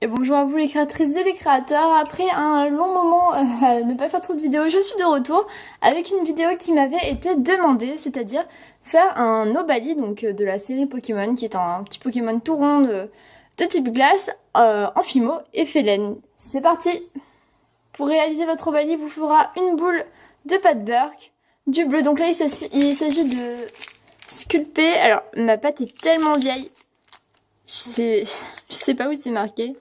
Et bonjour à vous les créatrices et les créateurs. Après un long moment à ne pas faire trop de vidéos, je suis de retour avec une vidéo qui m'avait été demandée, c'est-à-dire faire un Obali, donc de la série Pokémon, qui est un petit Pokémon tout rond de type glace, Amphimo et Félène. C'est parti. Pour réaliser votre Obali, vous fera une boule de pâte Burke, du bleu. Donc là il s'agit de sculpter. Alors ma pâte est tellement vieille, je sais pas où c'est marqué.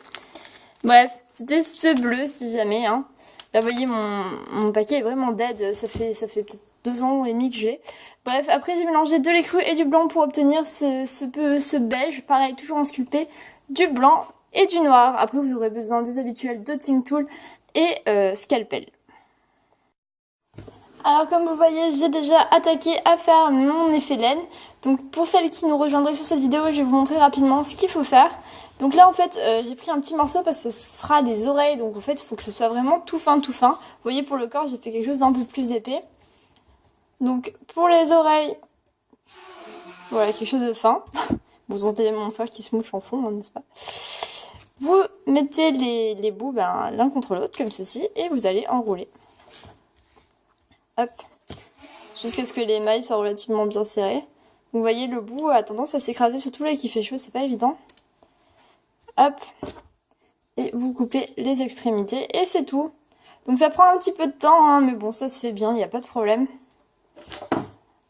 Bref, c'était ce bleu si jamais. Hein. Là, vous voyez, mon paquet est vraiment dead. Ça fait peut-être 2 ans et demi que j'ai. Bref, après j'ai mélangé de lait cru et du blanc pour obtenir ce beige. Pareil, toujours en sculpté, du blanc et du noir. Après, vous aurez besoin des habituels dotting tool et scalpel. Alors comme vous voyez, j'ai déjà attaqué à faire mon effet laine. Donc pour celles qui nous rejoindraient sur cette vidéo, je vais vous montrer rapidement ce qu'il faut faire. Donc là en fait, j'ai pris un petit morceau parce que ce sera les oreilles. Donc en fait, il faut que ce soit vraiment tout fin, tout fin. Vous voyez, pour le corps, j'ai fait quelque chose d'un peu plus épais. Donc pour les oreilles, voilà, quelque chose de fin. Vous entendez mon frère qui se mouche en fond, hein, n'est-ce pas? Vous mettez les bouts l'un contre l'autre comme ceci et vous allez enrouler. Hop, jusqu'à ce que les mailles soient relativement bien serrées. Vous voyez, le bout a tendance à s'écraser, surtout là qui fait chaud, c'est pas évident. Hop, et vous coupez les extrémités et c'est tout. Donc ça prend un petit peu de temps, hein, mais bon, ça se fait bien, il n'y a pas de problème.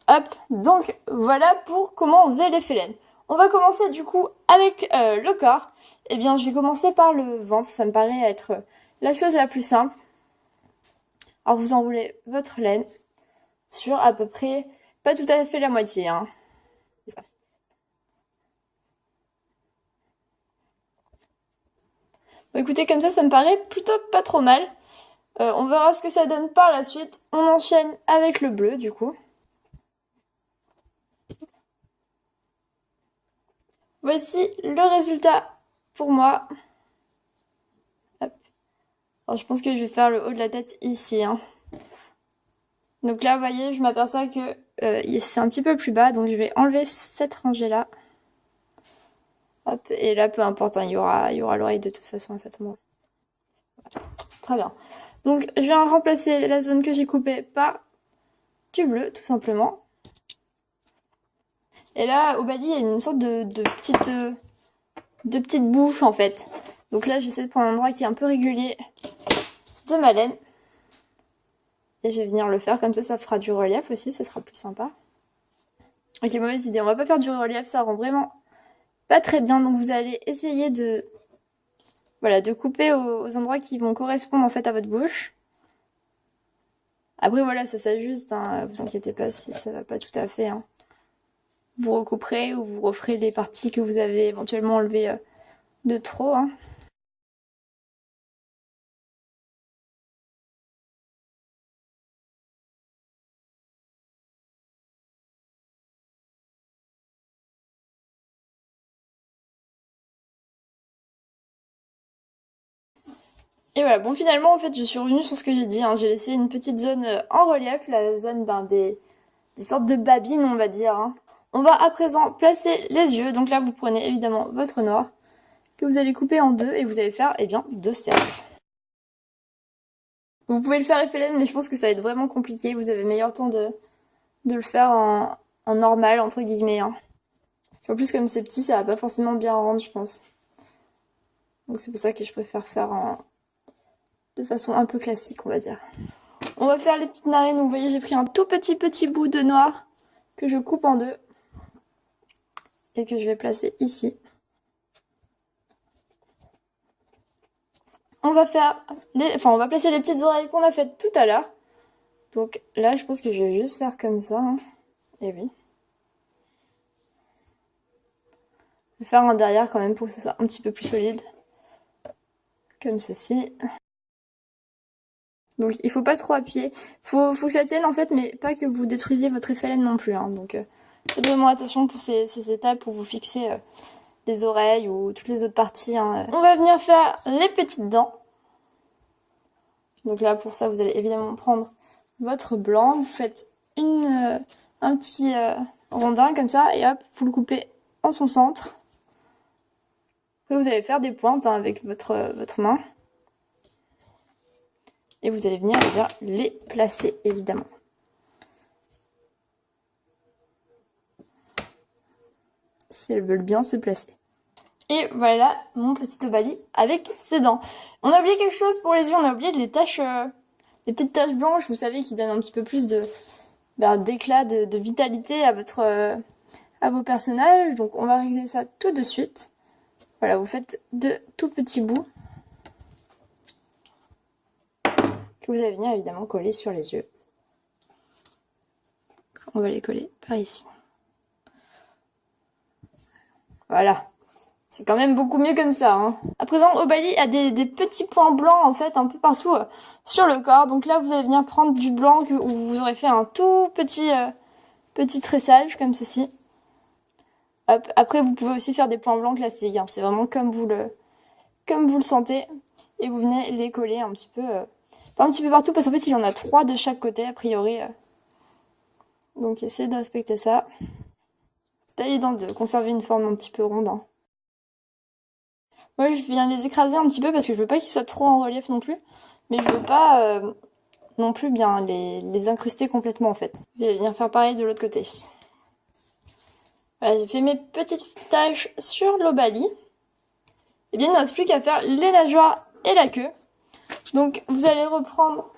Hop, donc voilà pour comment on faisait les félènes. On va commencer du coup avec le corps. Eh bien, je vais commencer par le ventre, ça me paraît être la chose la plus simple. Alors vous enroulez votre laine sur à peu près, pas tout à fait la moitié, hein. Bon, écoutez, comme ça me paraît plutôt pas trop mal. On verra ce que ça donne par la suite. On enchaîne avec le bleu, du coup. Voici le résultat pour moi. Hop. Alors, je pense que je vais faire le haut de la tête ici, hein. Donc là, vous voyez, je m'aperçois que c'est un petit peu plus bas, donc je vais enlever cette rangée-là. Hop, et là, peu importe, hein, il y aura l'oreille de toute façon à cet endroit. Très bien. Donc, je viens remplacer la zone que j'ai coupée par du bleu, tout simplement. Et là, au Bali, il y a une sorte de petite bouche, en fait. Donc là, j'essaie de prendre un endroit qui est un peu régulier de ma laine. Et je vais venir le faire, comme ça fera du relief aussi, ça sera plus sympa. Ok, mauvaise idée, on va pas faire du relief, ça rend vraiment pas très bien. Donc vous allez essayer de couper aux endroits qui vont correspondre en fait à votre bouche. Après voilà, ça s'ajuste, hein, vous inquiétez pas si ça va pas tout à fait. Hein. Vous recouperez ou vous referez les parties que vous avez éventuellement enlevées de trop. Hein. Et voilà, bon finalement en fait je suis revenue sur ce que j'ai dit, hein. J'ai laissé une petite zone en relief, la zone des sortes de babines on va dire. Hein. On va à présent placer les yeux, donc là vous prenez évidemment votre noir, que vous allez couper en deux et vous allez faire deux cercles. Vous pouvez le faire effet laine mais je pense que ça va être vraiment compliqué, vous avez meilleur temps de le faire en normal entre guillemets. Hein. En plus comme c'est petit ça va pas forcément bien rendre je pense. Donc c'est pour ça que je préfère faire de façon un peu classique on va dire. On va faire les petites narines, donc vous voyez j'ai pris un tout petit bout de noir que je coupe en deux et que je vais placer ici. On va placer les petites oreilles qu'on a faites tout à l'heure. Donc là je pense que je vais juste faire comme ça. Hein. Et oui. Je vais faire un derrière quand même pour que ce soit un petit peu plus solide. Comme ceci. Donc il faut pas trop appuyer. Faut que ça tienne en fait, mais pas que vous détruisiez votre effet laine non plus. Hein. Donc faites vraiment attention pour ces étapes où vous fixez les oreilles ou toutes les autres parties. Hein. On va venir faire les petites dents. Donc là pour ça vous allez évidemment prendre votre blanc. Vous faites un petit rondin comme ça et hop, vous le coupez en son centre. Après, vous allez faire des pointes hein, avec votre main. Et vous allez venir les placer, évidemment. Si elles veulent bien se placer. Et voilà mon petit Obali avec ses dents. On a oublié quelque chose pour les yeux, on a oublié les petites taches blanches, vous savez, qui donnent un petit peu plus d'éclat, de vitalité à vos personnages. Donc on va régler ça tout de suite. Voilà, vous faites de tout petits bouts que vous allez venir évidemment coller sur les yeux. On va les coller par ici. Voilà. C'est quand même beaucoup mieux comme ça. Hein. À présent, Obali a des petits points blancs en fait un peu partout sur le corps. Donc là, vous allez venir prendre du blanc où vous aurez fait un tout petit tressage comme ceci. Hop. Après, vous pouvez aussi faire des points blancs classiques. Hein. C'est vraiment comme vous le sentez. Et vous venez les coller un petit peu partout parce qu'en fait, il y en a 3 de chaque côté a priori. Donc essayez de respecter ça. C'est pas évident de conserver une forme un petit peu ronde. Hein. Moi, je viens les écraser un petit peu parce que je veux pas qu'ils soient trop en relief non plus. Mais je veux pas non plus bien les incruster complètement en fait. Je vais venir faire pareil de l'autre côté. Voilà, j'ai fait mes petites taches sur l'Obali. Et bien, il ne reste plus qu'à faire les nageoires et la queue. Donc, vous allez reprendre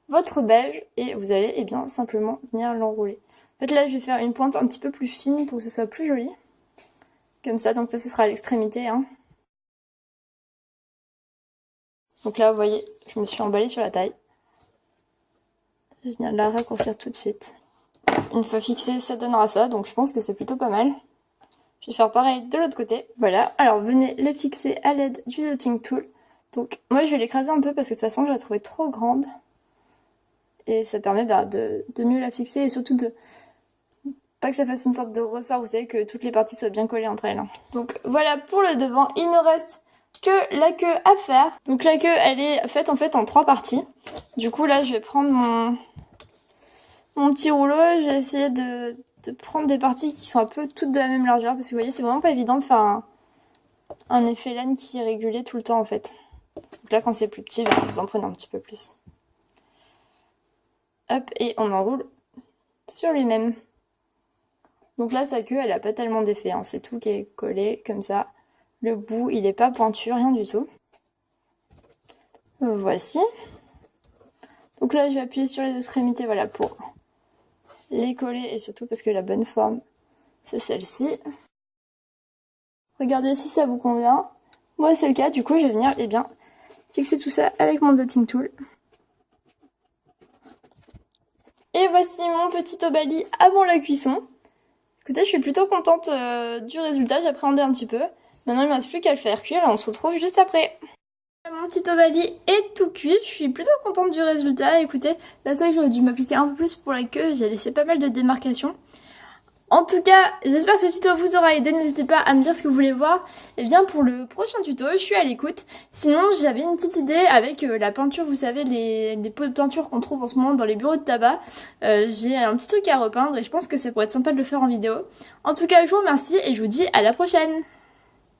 votre beige et vous allez simplement venir l'enrouler. En fait, là, je vais faire une pointe un petit peu plus fine pour que ce soit plus joli. Comme ça, donc ça, ce sera à l'extrémité. Hein. Donc là, vous voyez, je me suis emballée sur la taille. Je viens de la raccourcir tout de suite. Une fois fixée, ça donnera ça, donc je pense que c'est plutôt pas mal. Je vais faire pareil de l'autre côté. Voilà, alors venez les fixer à l'aide du dotting tool. Donc moi, je vais l'écraser un peu parce que de toute façon, je la trouvais trop grande. Et ça permet de mieux la fixer et surtout de pas que ça fasse une sorte de ressort, vous savez, que toutes les parties soient bien collées entre elles. Donc voilà pour le devant, il ne reste que la queue à faire. Donc la queue, elle est faite en fait en 3 parties. Du coup là, je vais prendre mon petit rouleau, je vais essayer de prendre des parties qui sont un peu toutes de la même largeur, parce que vous voyez, c'est vraiment pas évident de faire un effet laine qui est régulé tout le temps en fait. Donc là, quand c'est plus petit, vous en prenez un petit peu plus. Hop, et on enroule sur lui-même. Donc là, sa queue, elle a pas tellement d'effet, hein. C'est tout qui est collé comme ça. Le bout, il est pas pointu, rien du tout. Voici. Donc là, je vais appuyer sur les extrémités, voilà, pour les coller et surtout parce que la bonne forme, c'est celle-ci. Regardez si ça vous convient. Moi, c'est le cas. Du coup, je vais venir, fixer tout ça avec mon dotting tool. Et voici mon petit Obali avant la cuisson. Écoutez, je suis plutôt contente du résultat, j'appréhendais un petit peu. Maintenant, il ne me reste plus qu'à le faire cuire et on se retrouve juste après. Mon petit Obali est tout cuit, je suis plutôt contente du résultat. Écoutez, là c'est vrai que j'aurais dû m'appliquer un peu plus pour la queue, j'ai laissé pas mal de démarcations. En tout cas, j'espère que ce tuto vous aura aidé, n'hésitez pas à me dire ce que vous voulez voir. Et bien pour le prochain tuto, je suis à l'écoute. Sinon, j'avais une petite idée avec la peinture, vous savez, les pots de peinture qu'on trouve en ce moment dans les bureaux de tabac. J'ai un petit truc à repeindre et je pense que ça pourrait être sympa de le faire en vidéo. En tout cas, je vous remercie et je vous dis à la prochaine.